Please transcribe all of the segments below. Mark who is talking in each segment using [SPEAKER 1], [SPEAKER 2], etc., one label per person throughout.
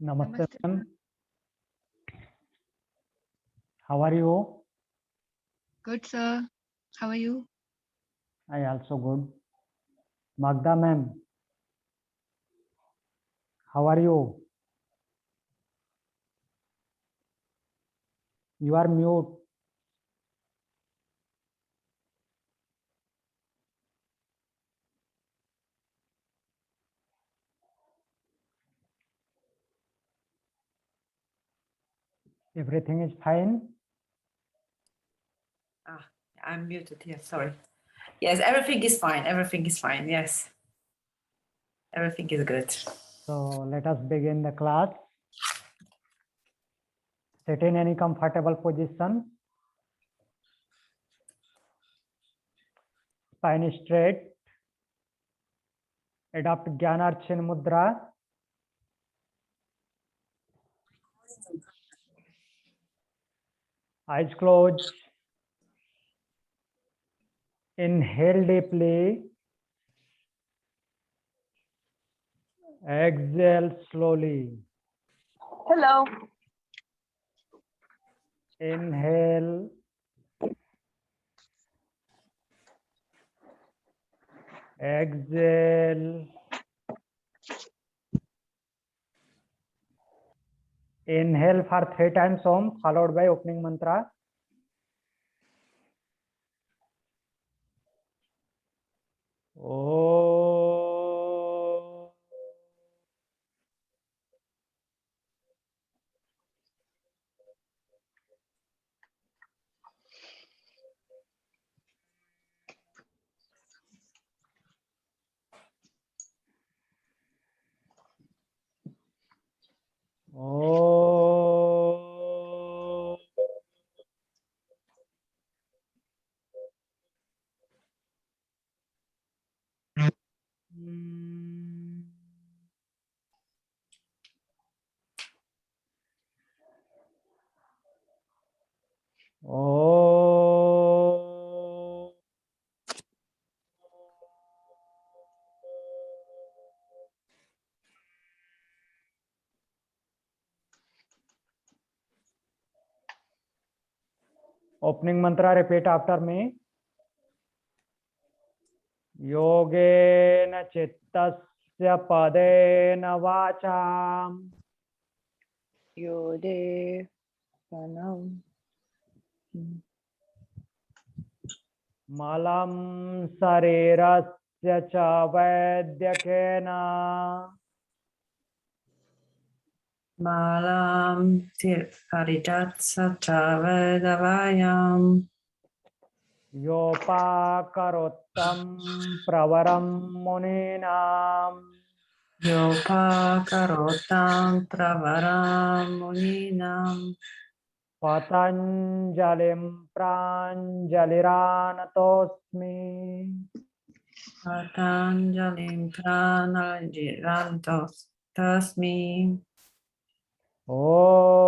[SPEAKER 1] Namaste,
[SPEAKER 2] Namaste,
[SPEAKER 1] ma'am.
[SPEAKER 2] ma'am.
[SPEAKER 1] How are you?
[SPEAKER 2] Good, sir. How are you?
[SPEAKER 1] I also good. Magda, ma'am. How are you? You are mute. Everything is fine.
[SPEAKER 3] I'm muted here, sorry. Yes, everything is fine. Everything is fine. Yes. Everything is good.
[SPEAKER 1] So let us begin the class. Sit in any comfortable position. Spine straight. Adopt Gyanar Chin Mudra. Eyes closed. Inhale deeply. Exhale slowly.
[SPEAKER 4] Hello.
[SPEAKER 1] Inhale. Exhale. Inhale for 3 times Om, followed by opening mantra. Oh. Oh. Oh. Opening mantra, repeat after me. Yogena chittasya padena vacham
[SPEAKER 4] Yode Pranam.
[SPEAKER 1] malam sarirasya cha vaidyakena
[SPEAKER 3] Malam Paritatsa Vedavayam
[SPEAKER 1] yopakarottam pravaram muninam
[SPEAKER 3] Yopakarotam Pravaram Muninam
[SPEAKER 1] patanjalim pranjaliranatosmi
[SPEAKER 3] Patanjalim Pranajirantos Tasmi Om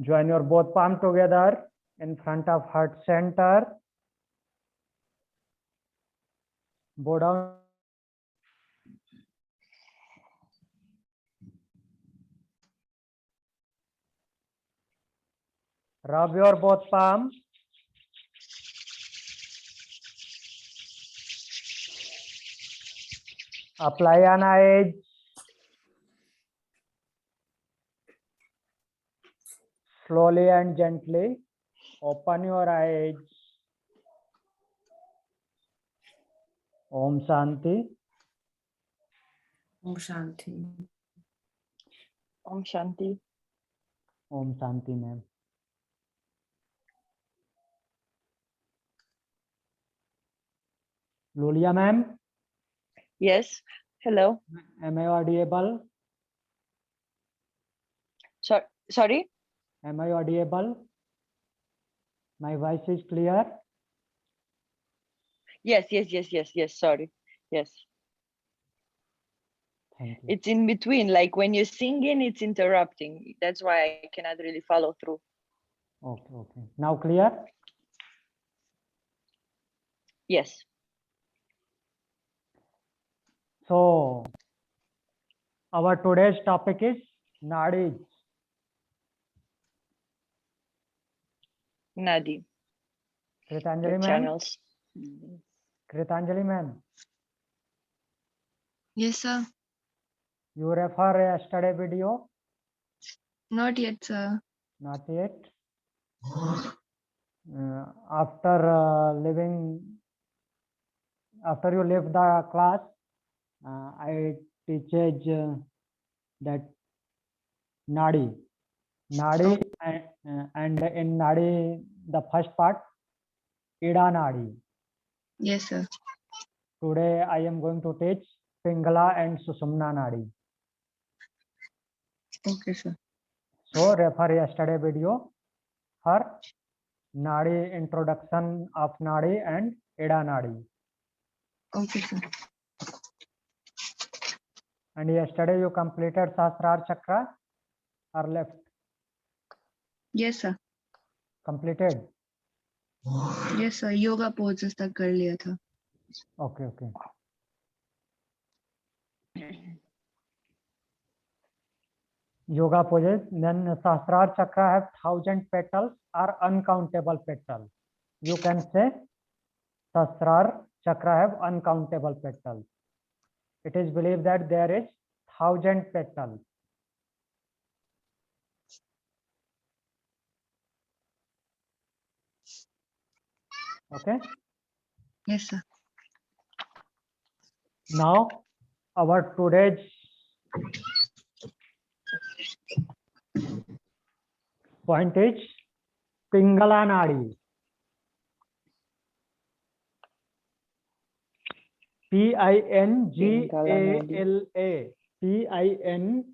[SPEAKER 1] Join your both palm together in front of heart center. Bow down. Rub your both palms. Apply an edge. Slowly and gently open your eyes. Om Shanti.
[SPEAKER 3] Om Shanti.
[SPEAKER 4] Om Shanti.
[SPEAKER 1] Om Shanti, ma'am. Lulia, ma'am.
[SPEAKER 4] Yes. Hello.
[SPEAKER 1] Am I audible?
[SPEAKER 4] Sorry.
[SPEAKER 1] Am I audible? My voice is clear?
[SPEAKER 4] Yes. Sorry. Yes.
[SPEAKER 1] Thank you.
[SPEAKER 4] It's in between, like when you're singing, it's interrupting. That's why I cannot really follow through.
[SPEAKER 1] Okay, okay. Now clear?
[SPEAKER 4] Yes.
[SPEAKER 1] So our today's topic is nadis.
[SPEAKER 4] Nadi.
[SPEAKER 1] Kritanjali
[SPEAKER 4] The
[SPEAKER 1] ma'am.
[SPEAKER 4] channels.
[SPEAKER 1] Kritanjali ma'am.
[SPEAKER 2] Yes, sir.
[SPEAKER 1] You refer yesterday video?
[SPEAKER 2] Not yet, sir.
[SPEAKER 1] Not yet. After after you leave the class, I teach that nadi. Nadi and in nadi, the first part, ida nadi.
[SPEAKER 2] Yes, sir.
[SPEAKER 1] Today I am going to teach Pingala and Sushumna nadi.
[SPEAKER 2] Okay, sir.
[SPEAKER 1] So refer yesterday video for nadi, introduction of nadi and ida nadi.
[SPEAKER 2] Okay, sir.
[SPEAKER 1] And yesterday you completed Sahasrara Chakra or left?
[SPEAKER 2] Yes, sir.
[SPEAKER 1] Completed?
[SPEAKER 2] Yes, sir. Yoga poses तक कर लिया था.
[SPEAKER 1] Okay, okay. Yoga poses. Then Sahasrara Chakra have 1000 petals or uncountable petals. You can say Sahasrara Chakra have uncountable petals. It is believed that there is 1000 petals. Okay.
[SPEAKER 2] Yes, sir.
[SPEAKER 1] Now our today's point is Pingala Nadi. Pingala. Pingala.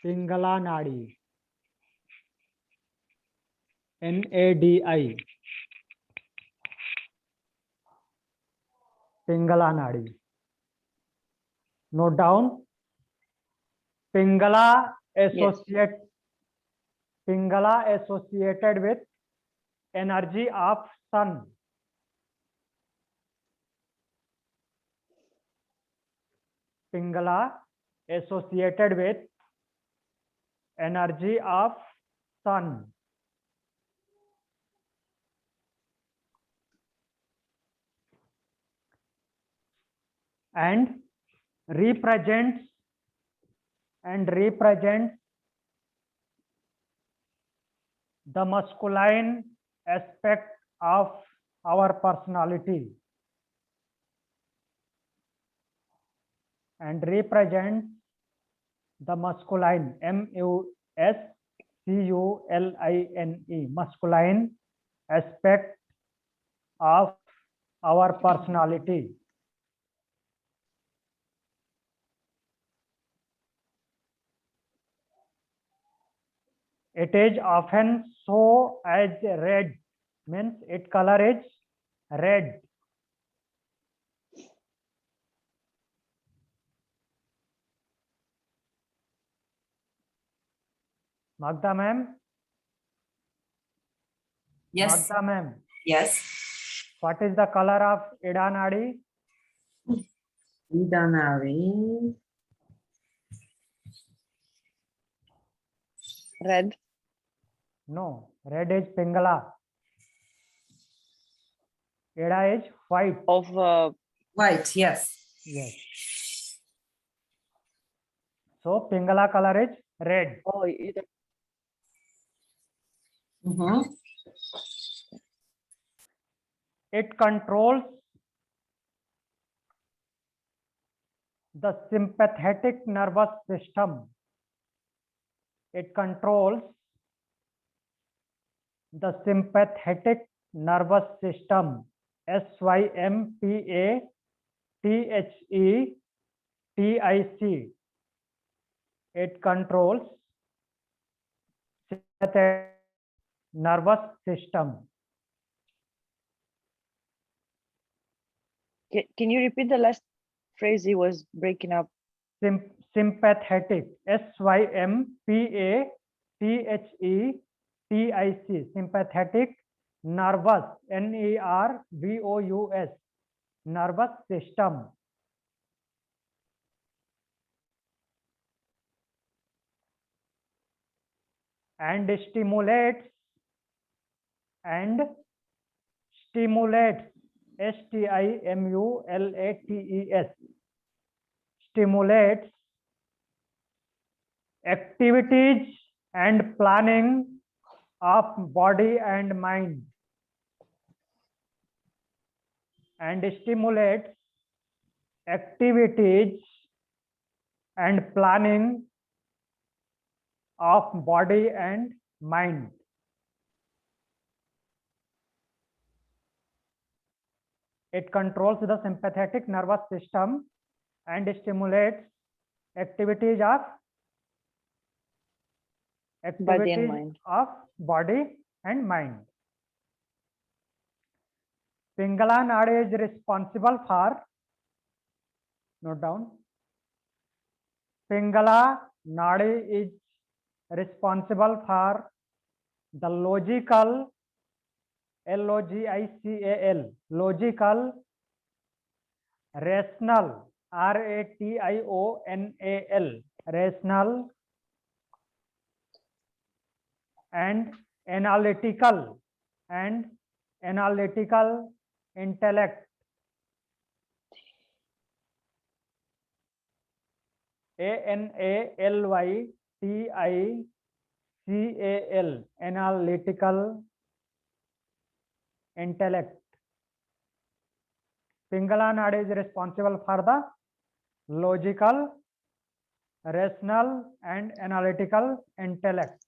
[SPEAKER 1] Pingala Nadi. NADI. Pingala Nadi. Note down. Pingala associated with energy of sun. Pingala associated with energy of sun. And represents the masculine aspect of our personality, and represents the masculine, MUSCULINE, masculine aspect of our personality. It is often shown as red, means its color is red. Magda ma'am?
[SPEAKER 3] Yes.
[SPEAKER 1] Magda ma'am,
[SPEAKER 3] Yes.
[SPEAKER 1] what is the color of Ida Nadi?
[SPEAKER 3] Ida Nadi.
[SPEAKER 4] Red.
[SPEAKER 1] No, red is Pingala. Ida is white.
[SPEAKER 4] Of
[SPEAKER 3] White, yes.
[SPEAKER 1] Yes. So Pingala color is red.
[SPEAKER 4] oh, either.
[SPEAKER 1] It controls the sympathetic nervous system. It controls the sympathetic nervous system. SYMPATHETIC. It controls sympathetic nervous system.
[SPEAKER 4] Can you repeat the last phrase? He was breaking up.
[SPEAKER 1] Sympathetic, sympathetic, sympathetic, nervous, nervous, nervous system. And stimulates, stimulates, stimulates activities and planning of body and mind, and stimulates activities and planning of body and mind. It controls the sympathetic nervous system and stimulates activities of
[SPEAKER 4] Body and mind.
[SPEAKER 1] body and mind. Pingala Nadi is responsible for, note down, Pingala Nadi is responsible for the logical, logical, logical, rational, rational, rational, and analytical intellect, analytical, analytical intellect. Pingala Nadi is responsible for the logical, rational, and analytical intellect.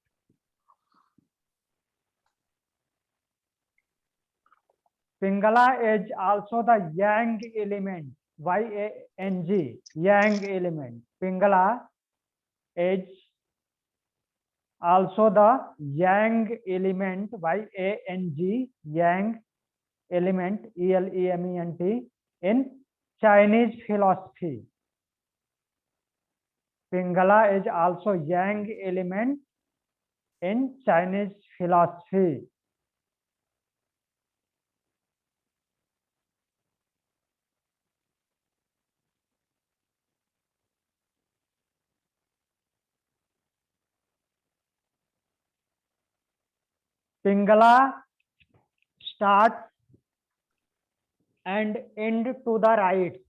[SPEAKER 1] Pingala is also the yang element, Y-A-N-G, yang element. Pingala is also the yang element, Y-A-N-G, yang element, E-L-E-M-E-N-T, in Chinese philosophy. Pingala is also yang element in Chinese philosophy. Pingala starts and end to the right.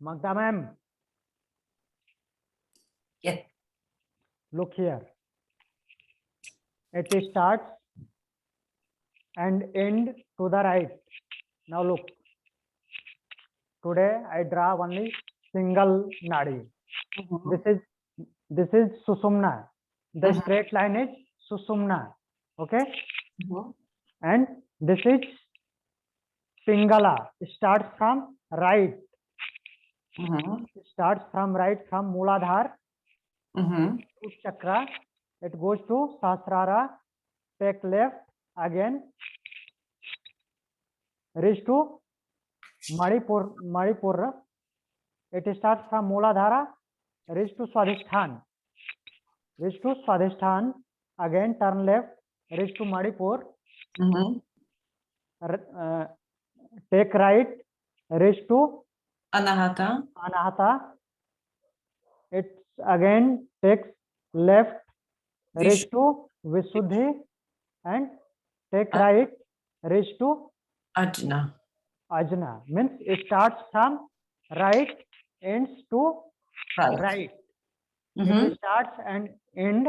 [SPEAKER 1] Magda ma'am,
[SPEAKER 3] Yeah.
[SPEAKER 1] look here. It starts and end to the right. Now look. Today I draw only single nadi. This is Susumna. The straight line is Susumna. Okay. And this is Pingala. It starts from right. Starts from right, from Mooladhar, root chakra. It goes to Sahasrara. Take left again. Reach to Manipur. It starts from Mooladhara. Reach to Swadhisthana. Reach to Swadhisthana. Again turn left. Reach to Manipur. Take right. Reach to
[SPEAKER 3] Anahata.
[SPEAKER 1] Anahata. It again takes left. Reach to Visuddhi. And take right. Reach to
[SPEAKER 3] Ajna.
[SPEAKER 1] Ajna. Means it starts from right, ends to
[SPEAKER 3] Right.
[SPEAKER 1] right.
[SPEAKER 3] Mhm.
[SPEAKER 1] It starts and end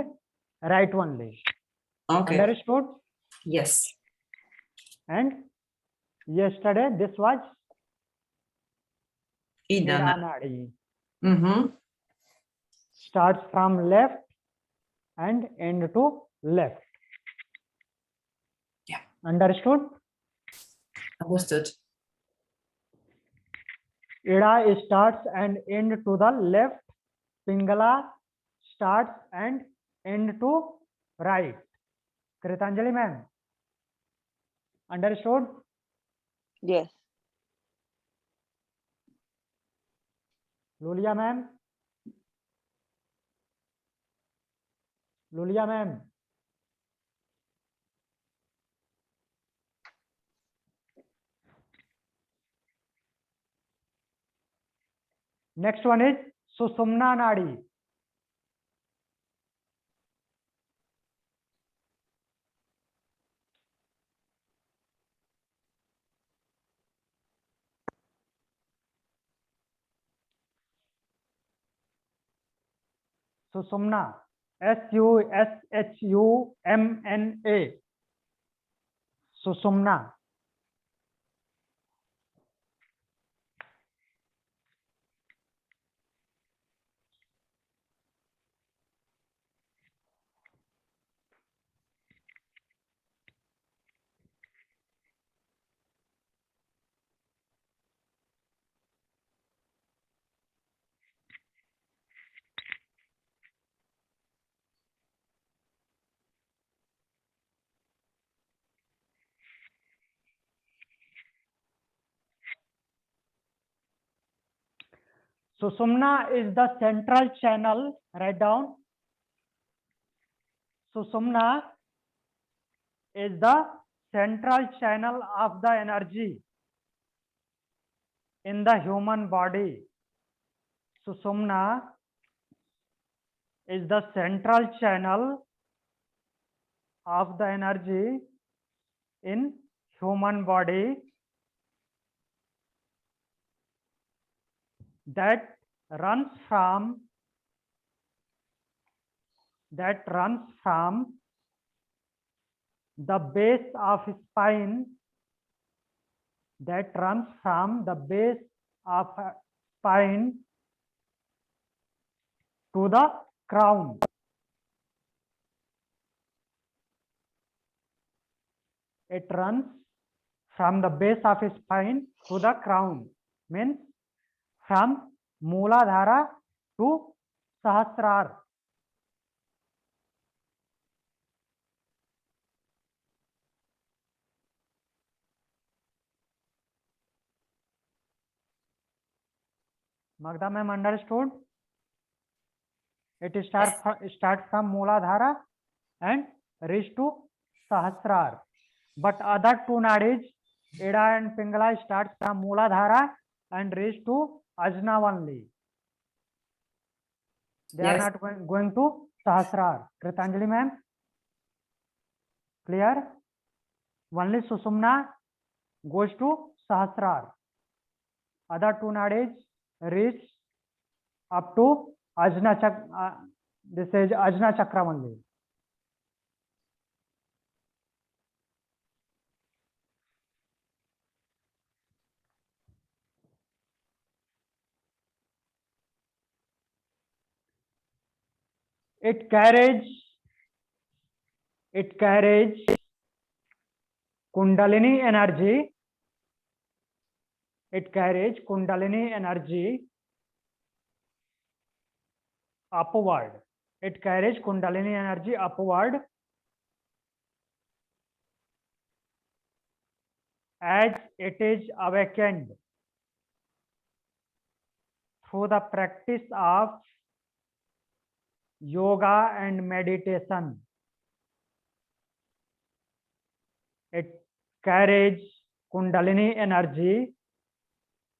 [SPEAKER 1] right only.
[SPEAKER 3] Okay.
[SPEAKER 1] Understood?
[SPEAKER 3] Yes.
[SPEAKER 1] And yesterday this was
[SPEAKER 3] Ida.
[SPEAKER 1] Ida Nadi.
[SPEAKER 3] Mhm.
[SPEAKER 1] Starts from left and end to left.
[SPEAKER 3] Yeah.
[SPEAKER 1] Understood?
[SPEAKER 3] Understood.
[SPEAKER 1] Ida starts and end to the left. Pingala starts and end to right. Kritanjali ma'am. Understood?
[SPEAKER 4] Yes.
[SPEAKER 1] Lulia ma'am. Lulia ma'am. Next one is Susumna Nadi. Susumna. Sushumna. Susumna. Susumna is the central channel. Write down. Susumna is the central channel of the energy in the human body. Susumna is the central channel of the energy in human body that runs from the base of spine, that runs from the base of spine to the crown. It runs from the base of spine to the crown, means from Mooladhara to Sahasrar. Magda ma'am, understood? It start from Mooladhara and reach to Sahasrar. But other two nadis, Ida and Pingala, start from Mooladhara and reach to Ajna only. They are not going to Sahasrar. Kritanjali ma'am? Clear? Only Susumna goes to Sahasrar. Other two nadis reach up to Ajna Chakra. This is Ajna Chakra only. It carries Kundalini energy. It carries Kundalini energy upward. It carries Kundalini energy upward as it is awakened through the practice of yoga and meditation. It carries Kundalini energy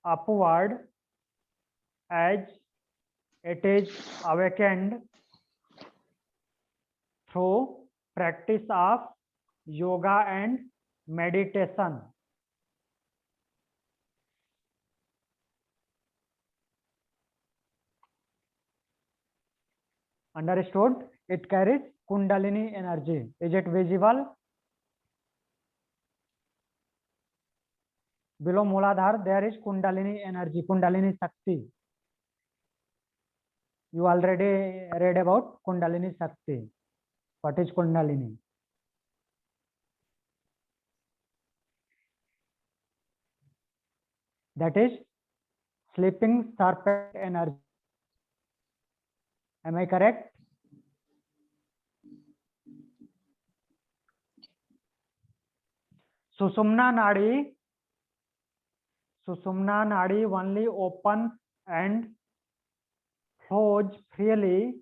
[SPEAKER 1] upward as it is awakened through practice of yoga and meditation. Understood? It carries Kundalini energy. Is it visible? Below Muladhara, there is Kundalini energy, Kundalini Shakti. You already read about Kundalini Shakti. What is Kundalini? That is sleeping serpent energy. Am I correct? Susumna Nadi only opens and flows freely.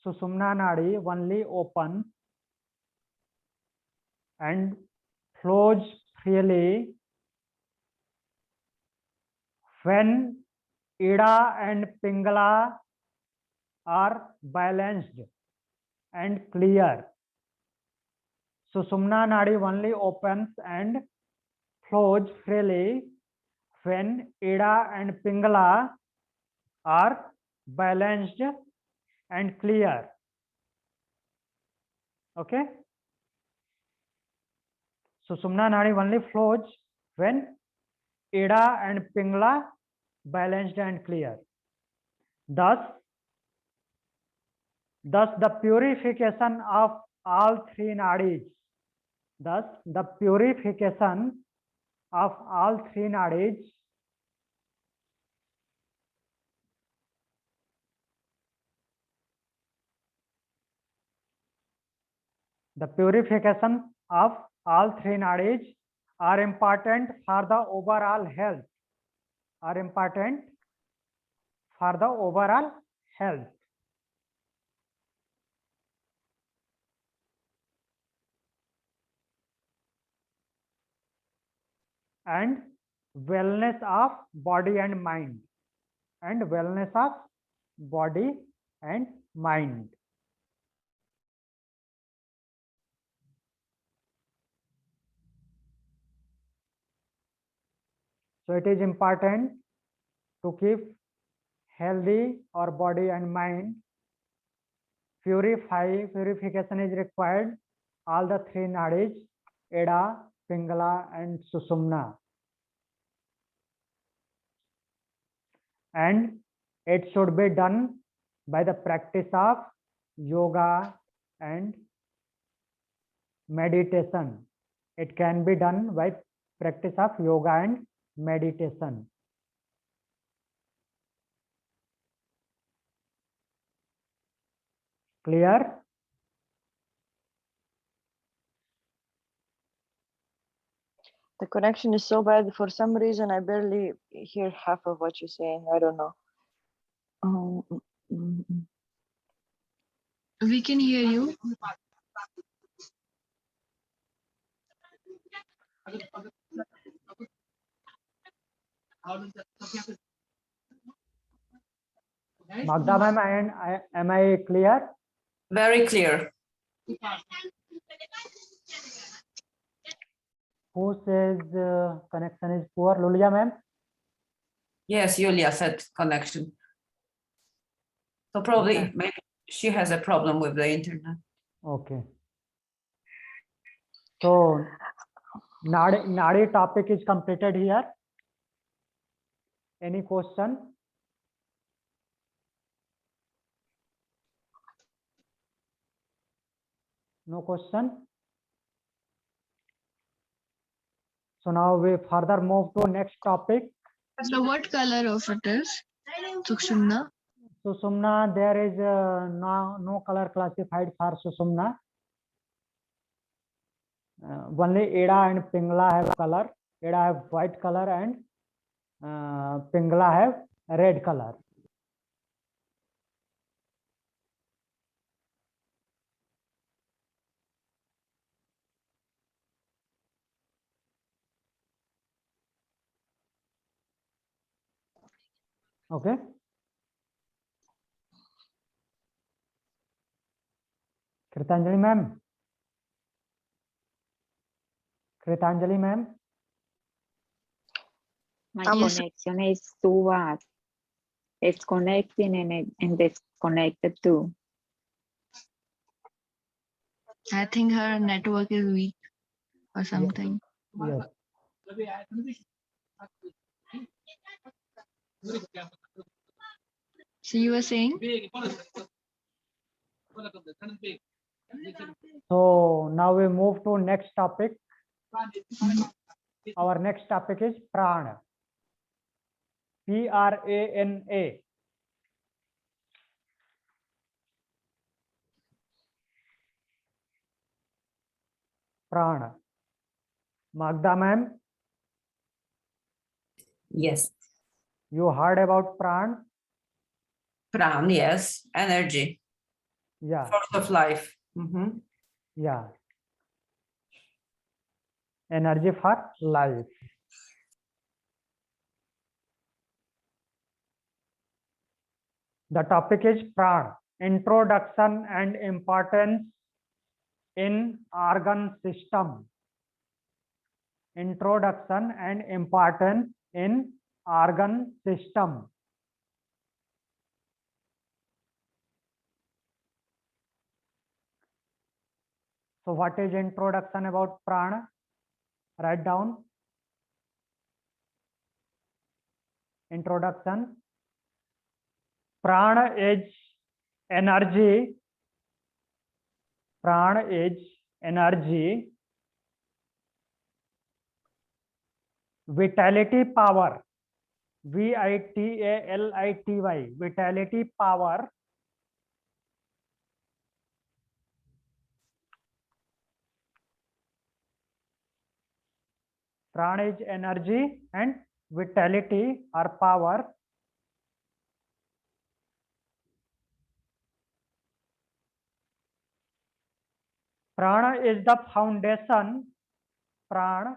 [SPEAKER 1] Susumna Nadi only opens and flows freely when Ida and Pingala are balanced and clear. Susumna Nadi only opens and flows freely when Ida and Pingala are balanced and clear. Okay. Susumna Nadi only flows when Ida and Pingala balanced and clear. Thus the purification of all three nadis. Thus the purification of all three nadis are important for the overall health. Are important for the overall health. And wellness of body and mind. And wellness of body and mind. So it is important to keep healthy our body and mind. Purification is required. All the three nadis, Ida, Pingala, and Susumna. And it should be done by the practice of yoga and meditation. It can be done by practice of yoga and meditation. Clear?
[SPEAKER 4] The connection is so bad. For some reason, I barely hear half of what you're saying. I don't know.
[SPEAKER 2] We can hear you.
[SPEAKER 1] Magda ma'am, am I clear?
[SPEAKER 3] Very clear.
[SPEAKER 1] Who says connection is poor? Lulia ma'am?
[SPEAKER 3] Yes, Yulia said connection. So probably
[SPEAKER 1] Okay.
[SPEAKER 3] maybe she has a problem with the internet.
[SPEAKER 1] Okay. So Nadi topic is completed here. Any question? No question. So now we further move to next topic.
[SPEAKER 2] So what color of it is? Sushumna.
[SPEAKER 1] Susumna, there is no color classified for Susumna. Only Ida and Pingala have color. Ida have white color and Pingala have red color. Okay. Kritanjali ma'am. Kritanjali ma'am.
[SPEAKER 5] My
[SPEAKER 2] Yes.
[SPEAKER 5] connection is too bad. It's connecting and disconnected too.
[SPEAKER 2] I think her network is weak or something.
[SPEAKER 1] Yes.
[SPEAKER 2] So you were saying?
[SPEAKER 1] So now we move to next topic. Our next topic is prana. Prana. Prana. Magda ma'am,
[SPEAKER 3] Yes.
[SPEAKER 1] you heard about prana?
[SPEAKER 3] Pran, yes. Energy.
[SPEAKER 1] Yeah,
[SPEAKER 3] Force of life. Mhm.
[SPEAKER 1] yeah. Energy for life. The topic is prana. Introduction and importance in organ system. Introduction and importance in organ system. So what is introduction about prana? Write down. Introduction. Prana is energy. Prana is energy. Vitality power. Vitality. Vitality power. Prana is energy and vitality or power. Prana is the foundation. Prana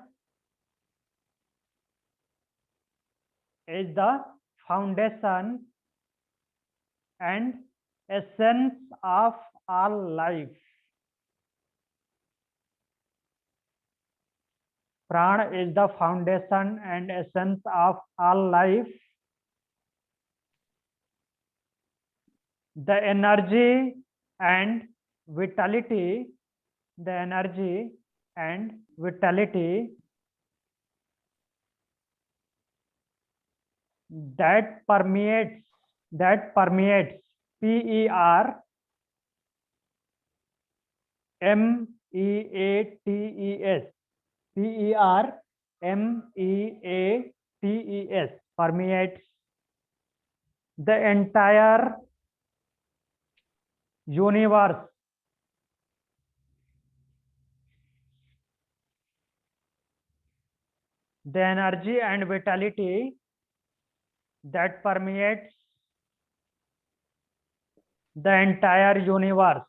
[SPEAKER 1] is the foundation and essence of all life. Prana is the foundation and essence of all life. The energy and vitality, the energy and vitality that permeates PER MEATES PER MEATES permeates the entire universe. The energy and vitality that permeates the entire universe.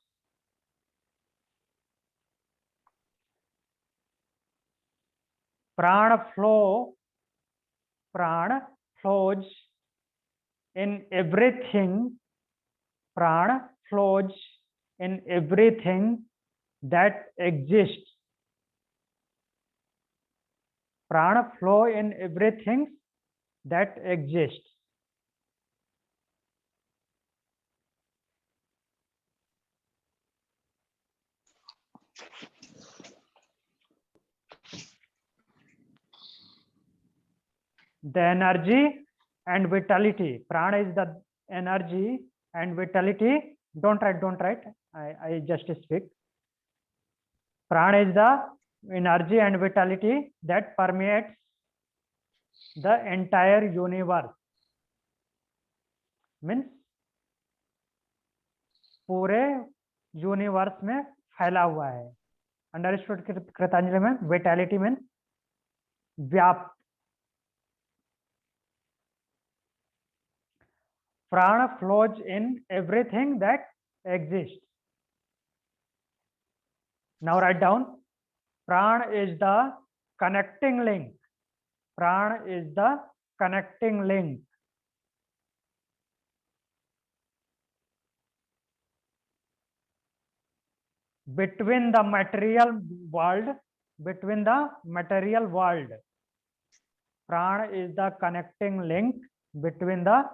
[SPEAKER 1] Prana flows in everything. Prana flows in everything that exists. Prana flow in everything that exists. The energy and vitality. Prana is the energy and vitality. Don't write. I just speak. Prana is the energy and vitality that permeates the entire universe. Means पूरे universe में फैला हुआ है. Understood कृतांजलि में? Vitality mean व्याप्त. Prana flows in everything that exists. Now write down. Prana is the connecting link. Prana is the connecting link between the material world. Prana is the connecting link between the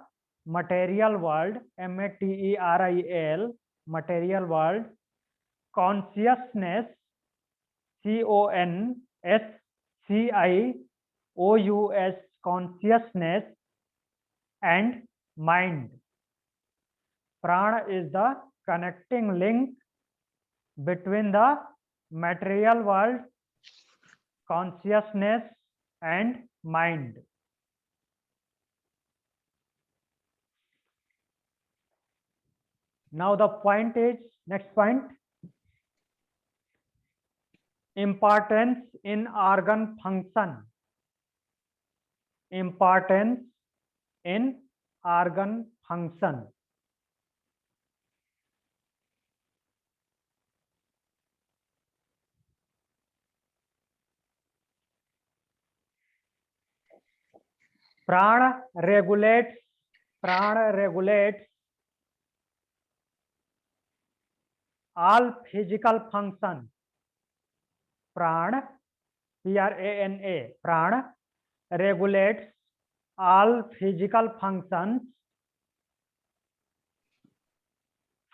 [SPEAKER 1] material world, material, material world, consciousness, CONSCIOUS, consciousness, and mind. Prana is the connecting link between the material world, consciousness, and mind. Now the point is, next point, importance in organ function. Importance in organ function. Prana regulates all physical functions. Prana, Prana, prana regulates all physical functions.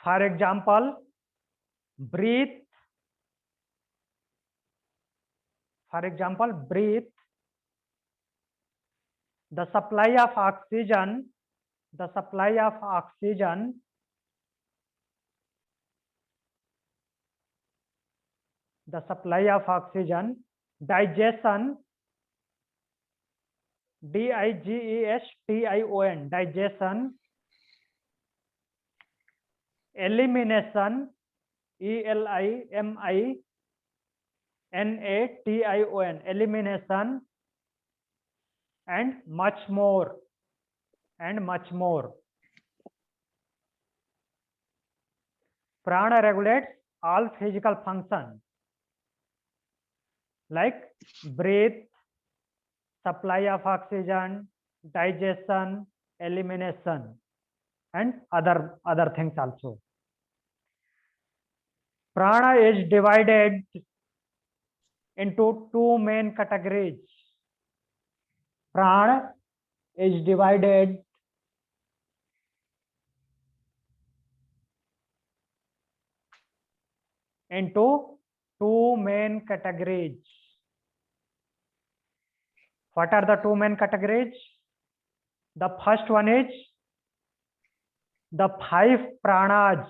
[SPEAKER 1] For example, breathe. For example, breathe. The supply of oxygen, digestion, digestion, digestion, elimination, elimination, elimination, and much more, Prana regulates all physical functions like breath, supply of oxygen, digestion, elimination, and other things also. Prana is divided into two main categories. Prana is divided into two main categories. What are the two main categories? The first one is the five pranas.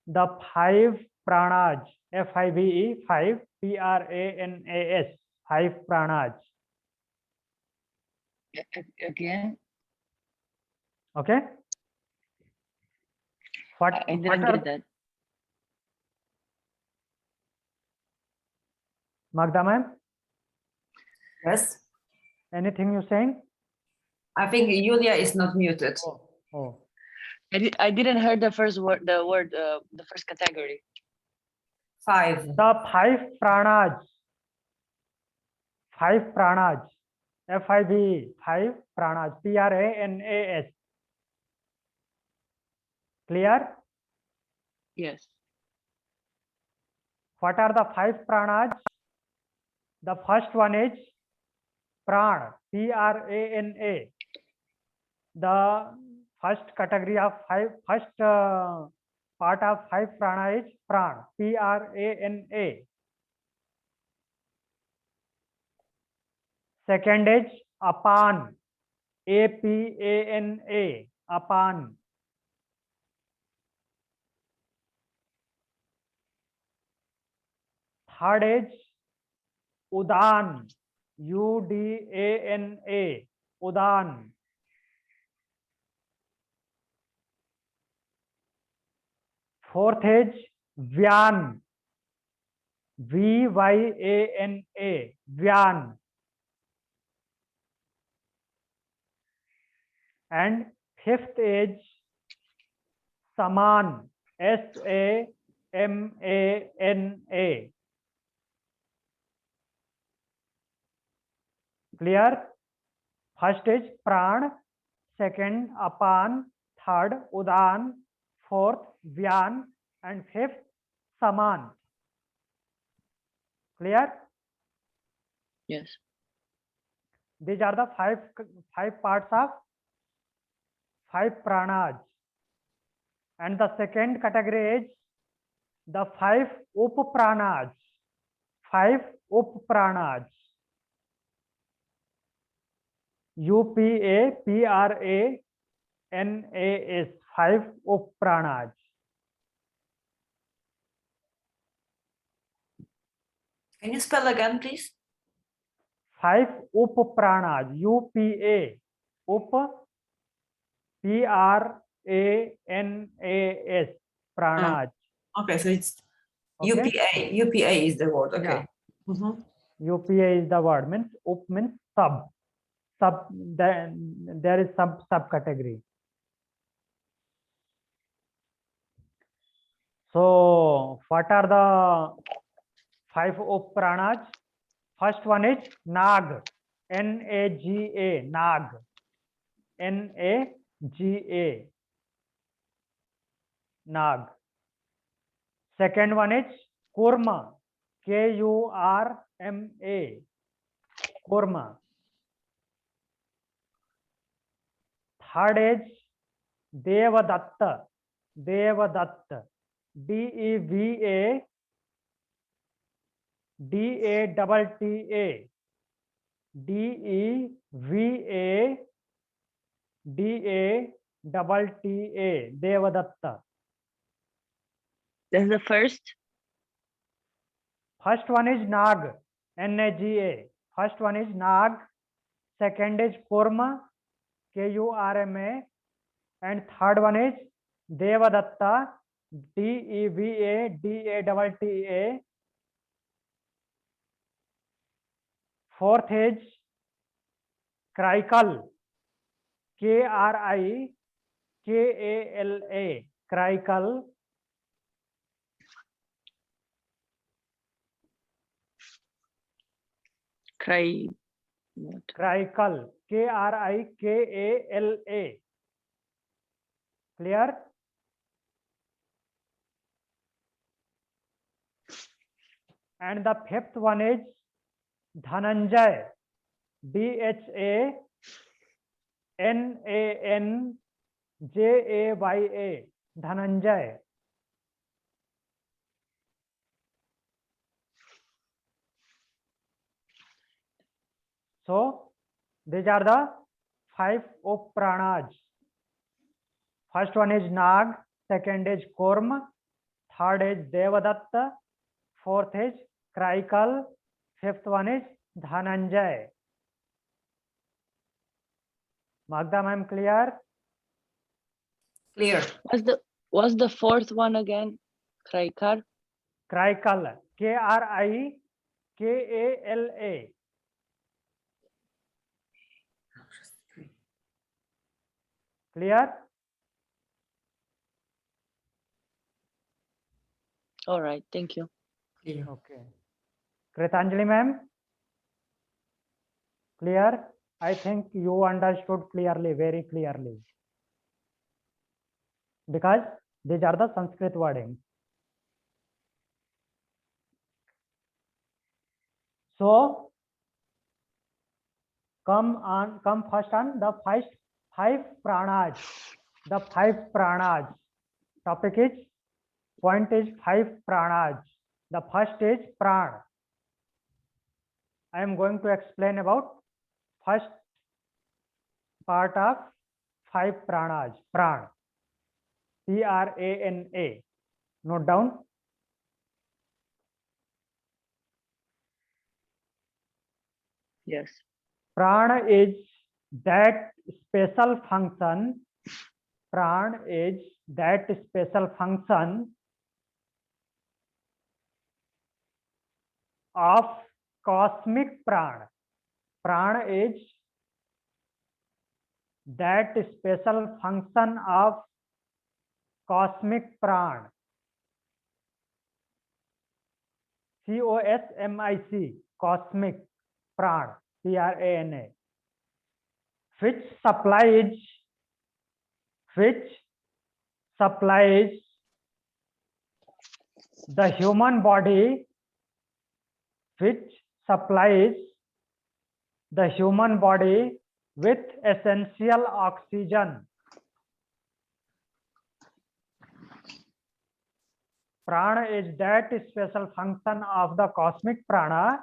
[SPEAKER 1] The five pranas, F-I-V-E, five, P-R-A-N-A-S, five pranas.
[SPEAKER 5] Again,
[SPEAKER 1] Okay. What
[SPEAKER 5] I
[SPEAKER 1] what
[SPEAKER 5] didn't
[SPEAKER 1] are
[SPEAKER 5] get that.
[SPEAKER 1] Magda ma'am?
[SPEAKER 3] Yes.
[SPEAKER 1] Anything you saying?
[SPEAKER 3] I think Yulia is not muted.
[SPEAKER 1] Oh.
[SPEAKER 5] I didn't hear the first word, the first category.
[SPEAKER 3] Five.
[SPEAKER 1] The five pranas. Five pranas. F-I-V-E, five pranas. P-R-A-N-A-S. Clear?
[SPEAKER 5] Yes.
[SPEAKER 1] What are the five pranas? The first one is prana, P-R-A-N-A. The first category of first part of five prana is prana, P-R-A-N-A. Second is apan, A-P-A-N-A, apan. Third is udan, U-D-A-N-A, udan. Fourth is Vyan, V-Y-A-N-A, Vyan. And fifth is Saman, S-A-M-A-N-A. Clear? First is Pran, second Apan, third Udan, fourth Vyan, and fifth Saman. Clear?
[SPEAKER 5] Yes.
[SPEAKER 1] These are the five parts of five pranas. And the second category is the 5 upapranas. 5 upapranas. UPAPRANAS. 5 upapranas.
[SPEAKER 3] Can you spell again, please?
[SPEAKER 1] 5 upapranas. UPA. PRANAS. Pranas.
[SPEAKER 3] Okay, so it's
[SPEAKER 1] Okay.
[SPEAKER 3] UPA is the word. Okay.
[SPEAKER 1] Yeah.
[SPEAKER 3] Mhm.
[SPEAKER 1] UPA is the word, means up means sub. There is some subcategory. So what are the 5 upranas? First one is Nag. NAGA. Nag. NAGA. Nag. Second one is Kurma. KURMA. Kurma. Third is Devadatta. Devadatta. DEVA DATTA. DEVA DATTA. Devadatta.
[SPEAKER 5] That's the first.
[SPEAKER 1] First one is Nag. NAGA. First one is Nag. Second is Kurma. KURMA. And third one is Devadatta. DEVA DATTA. Fourth is Kraikal. KRIKALA. Kraikal.
[SPEAKER 5] Cry.
[SPEAKER 1] Kraikal. KRIKALA. Clear? And the fifth one is Dhananjay. DHANANJAYA. Dhananjay. So these are the 5 upranas. First one is Nag, second is Kurma, third is Devadatta, fourth is Kraikal, fifth one is Dhananjay. Magda ma'am, clear?
[SPEAKER 3] Clear.
[SPEAKER 5] What's the fourth one again? Kraikar.
[SPEAKER 1] Kraikal. KRIKALA. Clear?
[SPEAKER 5] All right, thank you.
[SPEAKER 3] Clear.
[SPEAKER 1] Okay. Kritanjali ma'am? Clear? I think you understood clearly, very clearly. Because these are the Sanskrit wordings. So come first on the five pranas. The 5 pranas. Topic is, point is 5 pranas. The first is pran. I am going to explain about first part of 5 pranas. Pran. PRANA. Note down.
[SPEAKER 5] Yes.
[SPEAKER 1] Prana is that special function. Pran is that special function of cosmic pran. Pran is that special function of cosmic pran. COSMIC. Cosmic pran. PRANA. Which supplies the human body, which supplies the human body with essential oxygen. Prana is that special function of the cosmic prana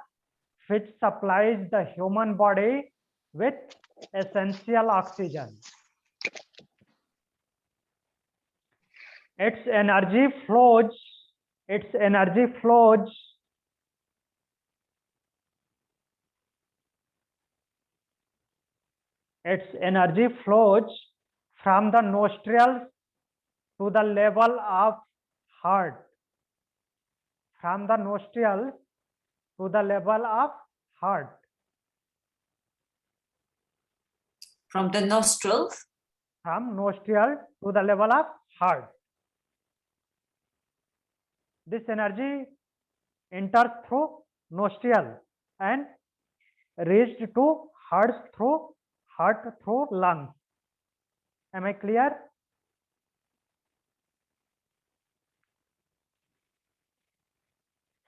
[SPEAKER 1] which supplies the human body with essential oxygen. Its energy flows from the nostrils to the level of heart. From the nostrils to the level of heart.
[SPEAKER 3] From the nostrils.
[SPEAKER 1] From nostril to the level of heart. This energy enters through nostril and reached to heart through lungs. Am I clear?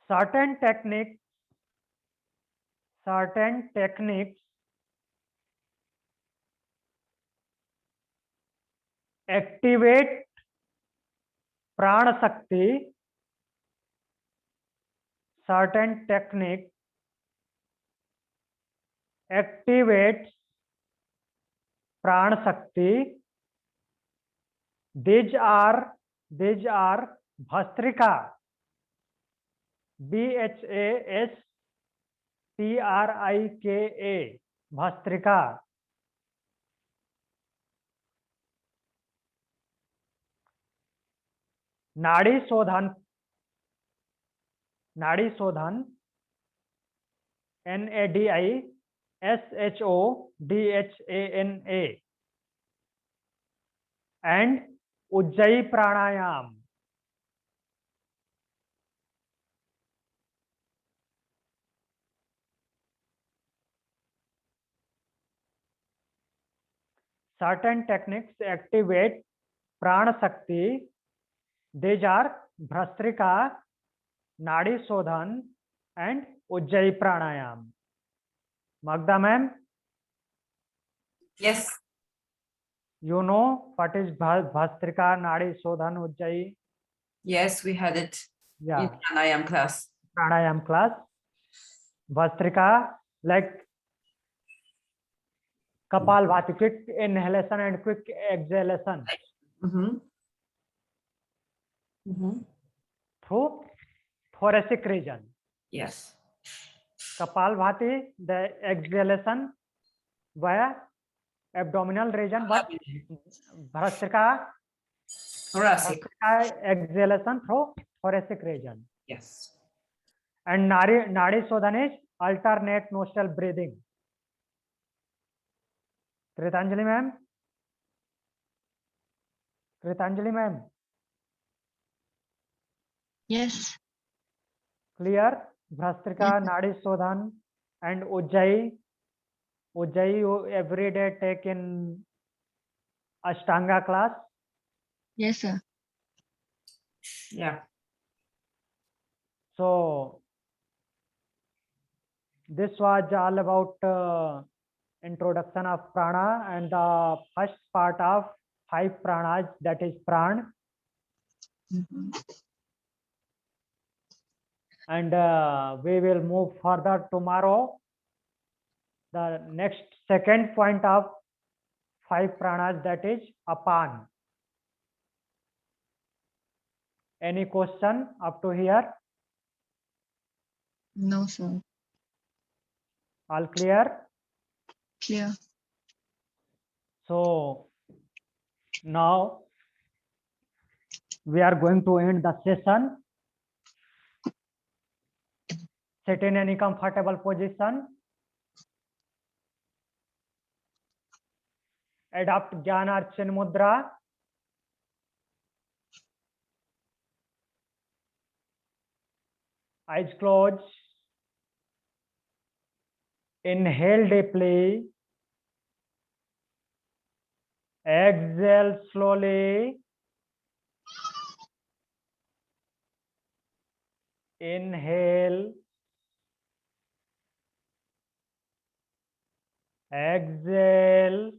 [SPEAKER 1] Certain techniques activate prana shakti. Certain technique activates prana shakti. These are Bhastrika, BHASTRIKA, Bhastrika. नाड़ी शोधन NADISHODHANA and Ujjayi pranayam. Certain techniques activate prana shakti. These are Bhastrika, Nadi Shodhan and Ujjayi pranayam. Magda ma'am?
[SPEAKER 3] Yes.
[SPEAKER 1] You know what is Bhastrika, Nadi Shodhan, Ujjayi?
[SPEAKER 3] Yes, we had it
[SPEAKER 1] Yeah.
[SPEAKER 3] in pranayam class.
[SPEAKER 1] Pranayam class. Bhastrika, like Kapalbhati, quick inhalation and quick exhalation. Through thoracic region.
[SPEAKER 3] Yes.
[SPEAKER 1] Kapalbhati, the exhalation via abdominal region, but Bhastrika
[SPEAKER 3] Thoracic.
[SPEAKER 1] exhalation through thoracic region.
[SPEAKER 3] Yes.
[SPEAKER 1] And Nadi Shodhan is alternate nostril breathing. Kritanjali ma'am? Kritanjali ma'am?
[SPEAKER 2] Yes.
[SPEAKER 1] Clear? Bhastrika,
[SPEAKER 2] Yes.
[SPEAKER 1] Nadi Shodhan and Ujjayi. Ujjayi you every day take in Ashtanga class.
[SPEAKER 2] Yes, sir.
[SPEAKER 3] Yeah.
[SPEAKER 1] So this was all about introduction of prana and the first part of 5 pranas, that is pran. And we will move further tomorrow. The next second point of 5 pranas, that is apan. Any question up to here?
[SPEAKER 2] No, sir.
[SPEAKER 1] All clear?
[SPEAKER 2] Clear.
[SPEAKER 1] So now we are going to end the session. Sit in any comfortable position. Adopt Jnana Archan Mudra. Eyes closed. Inhale deeply. Exhale slowly. Inhale. Exhale.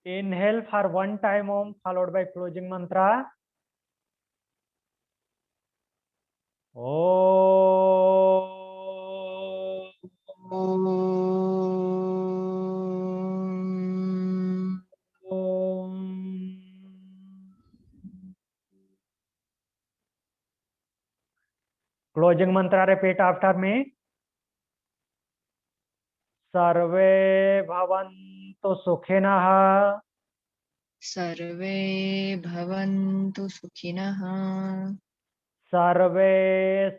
[SPEAKER 1] Inhale for 1 time Om followed by closing mantra. Om. Om. Closing mantra, repeat after me. सर्वे भवन्तु सुखिनः.
[SPEAKER 2] सर्वे भवन्तु सुखिनः.
[SPEAKER 1] सर्वे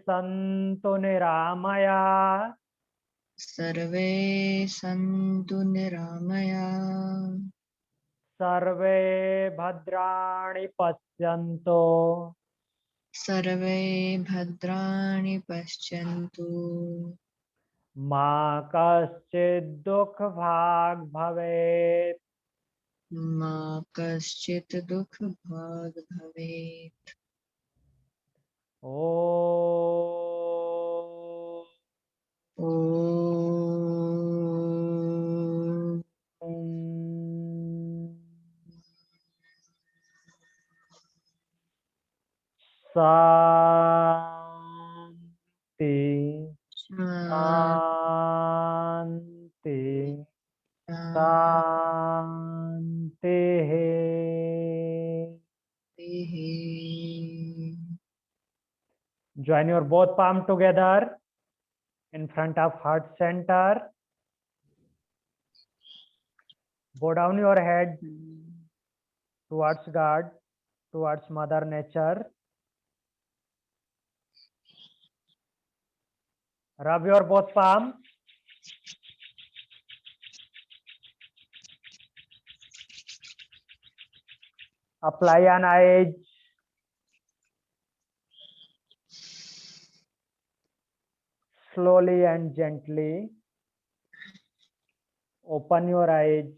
[SPEAKER 1] सन्तु निरामया.
[SPEAKER 2] सर्वे सन्तु निरामया.
[SPEAKER 1] सर्वे भद्राणि पश्यन्तु.
[SPEAKER 2] सर्वे भद्राणि पश्यन्तु.
[SPEAKER 1] मा कश्चित् दुःखभाग् भवेत्.
[SPEAKER 2] मा कश्चित् दुःखभाग् भवेत्.
[SPEAKER 1] ॐ
[SPEAKER 2] ॐ
[SPEAKER 1] शान्ति
[SPEAKER 2] शान्ति
[SPEAKER 1] शान्ति शान्तिः. Join your both palm together in front of heart center. Bow down your head towards God, towards Mother Nature. Rub your both palms. Apply an eyes. Slowly and gently open your eyes.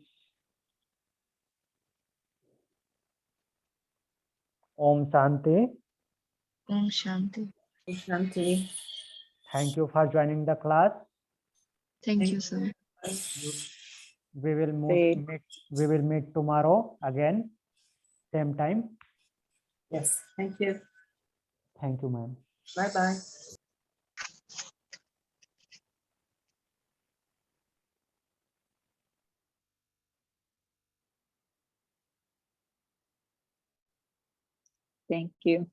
[SPEAKER 1] Om Shanti.
[SPEAKER 2] Om Shanti.
[SPEAKER 3] Shanti.
[SPEAKER 1] Thank you for joining the class.
[SPEAKER 2] Thank you, sir.
[SPEAKER 1] We will
[SPEAKER 4] Great.
[SPEAKER 1] meet tomorrow again, same time.
[SPEAKER 3] Yes, thank you.
[SPEAKER 1] Thank you, ma'am.
[SPEAKER 3] Bye bye.
[SPEAKER 6] Thank you.